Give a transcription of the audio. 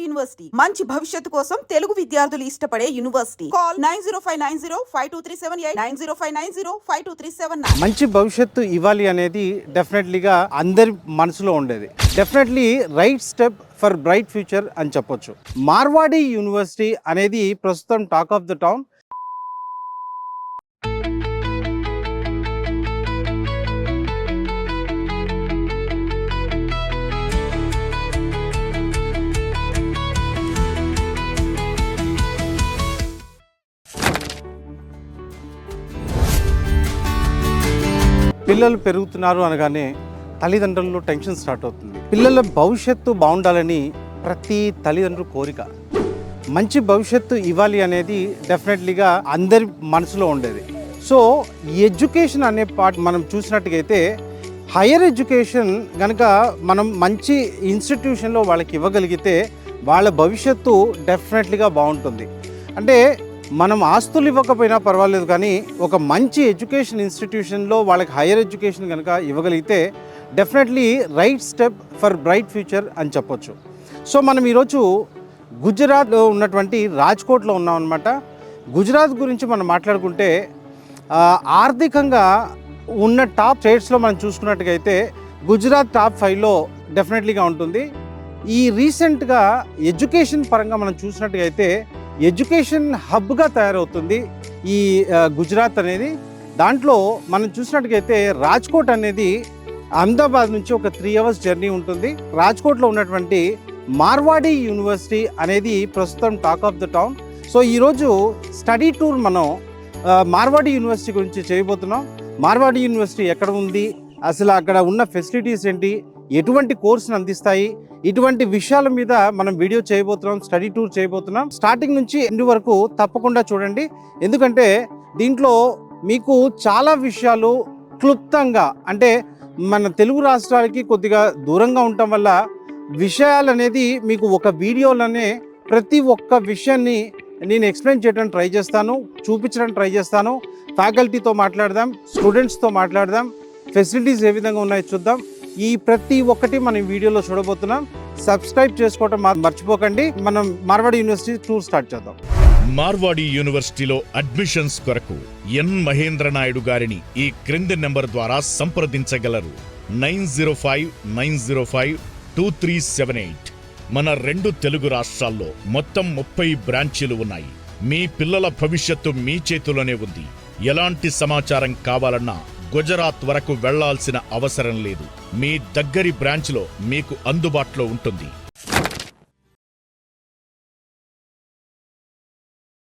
University మంచి భవిష్యత్తు కోసం తెలుగు విద్యార్థులు ఇష్టపడే యూనివర్సిటీ. కాల్ 9059052378 9059052379. మంచి భవిష్యత్తు ఇవ్వాలి అనేది డెఫినెట్లీగా అందరి మనసులో ఉండేది. Definitely right step for bright future అని చెప్పొచ్చు. మార్వాడి యూనివర్సిటీ అనేది ప్రస్తుతం టాక్ ఆఫ్ ద టౌన్. పిల్లలు పెరుగుతున్నారు అనగానే తల్లిదండ్రుల్లో టెన్షన్ స్టార్ట్ అవుతుంది. పిల్లల భవిష్యత్తు బాగుండాలని ప్రతి తల్లిదండ్రుల కోరిక. మంచి భవిష్యత్తు ఇవ్వాలి అనేది డెఫినెట్లీగా అందరి మనసులో ఉండేది. సో ఎడ్యుకేషన్ అనే పార్ట్ మనం చూసినట్టుగైతే హైయర్ ఎడ్యుకేషన్ కనుక మనం మంచి ఇన్స్టిట్యూషన్లో వాళ్ళకి ఇవ్వగలిగితే వాళ్ళ భవిష్యత్తు డెఫినెట్లీగా బాగుంటుంది. అంటే మనం ఆస్తులు ఇవ్వకపోయినా పర్వాలేదు, కానీ ఒక మంచి ఎడ్యుకేషన్ ఇన్స్టిట్యూషన్లో వాళ్ళకి హైయర్ ఎడ్యుకేషన్ కనుక ఇవ్వగలిగితే definitely right step for bright future అని చెప్పొచ్చు. సో మనం ఈరోజు గుజరాత్లో ఉన్నటువంటి రాజ్కోట్లో ఉన్నాం అన్నమాట. గుజరాత్ గురించి మనం మాట్లాడుకుంటే ఆర్థికంగా ఉన్న టాప్ స్టేట్స్లో మనం చూసుకున్నట్టుగైతే గుజరాత్ టాప్ 5లో డెఫినెట్లీగా ఉంటుంది. ఈ రీసెంట్గా ఎడ్యుకేషన్ పరంగా మనం చూసినట్టుగైతే ఎడ్యుకేషన్ హబ్గా తయారవుతుంది ఈ గుజరాత్ అనేది. దాంట్లో మనం చూసినట్టుగైతే రాజ్కోట్ అనేది అహ్మదాబాద్ నుంచి ఒక 3 hours జర్నీ ఉంటుంది. రాజ్కోట్లో ఉన్నటువంటి మార్వాడి యూనివర్సిటీ అనేది ప్రస్తుతం talk of the town. So ఈరోజు స్టడీ టూర్ మనం మార్వాడి యూనివర్సిటీ గురించి చేయబోతున్నాం. మార్వాడి యూనివర్సిటీ ఎక్కడ ఉంది, అసలు అక్కడ ఉన్న ఫెసిలిటీస్ ఏంటి, ఎటువంటి కోర్సును అందిస్తాయి, ఇటువంటి విషయాల మీద మనం వీడియో చేయబోతున్నాం, స్టడీ టూర్ చేయబోతున్నాం. స్టార్టింగ్ నుంచి ఎండ్ వరకు తప్పకుండా చూడండి, ఎందుకంటే దీంట్లో మీకు చాలా విషయాలు క్లుప్తంగా, అంటే మన తెలుగు రాష్ట్రాలకి కొద్దిగా దూరంగా ఉండటం వల్ల విషయాలు అనేది మీకు ఒక వీడియోలోనే ప్రతి ఒక్క విషయాన్ని నేను ఎక్స్ప్లెయిన్ చేయడానికి ట్రై చేస్తాను, చూపించడానికి ట్రై చేస్తాను. ఫ్యాకల్టీతో మాట్లాడదాం, స్టూడెంట్స్తో మాట్లాడదాం, ఫెసిలిటీస్ ఏ విధంగా ఉన్నాయో చూద్దాం. ఈ ప్రతి ఒక్కటి మనం వీడియోలో చూడబోతున్నాం. సబ్స్క్రైబ్ చేసుకోవడం మర్చిపోకండి. మనం మార్వాడి యూనివర్సిటీ టూర్ స్టార్ట్ చేద్దాం. మార్వాడి యూనివర్సిటీలో అడ్మిషన్స్ కొరకు ఎన్ మహేంద్ర నాయుడు గారిని ఈ క్రింది నెంబర్ ద్వారా సంప్రదించగలరు. 9059052378. మన 2 తెలుగు రాష్ట్రాల్లో మొత్తం 30 బ్రాంచీలు ఉన్నాయి. మీ పిల్లల భవిష్యత్తు మీ చేతిలోనే ఉంది. ఎలాంటి సమాచారం కావాలన్నా గుజరాత్ వరకు వెళ్లాల్సిన అవసరం లేదు. మీ దగ్గరి బ్రాంచ్లో మీకు అందుబాటులో ఉంటుంది.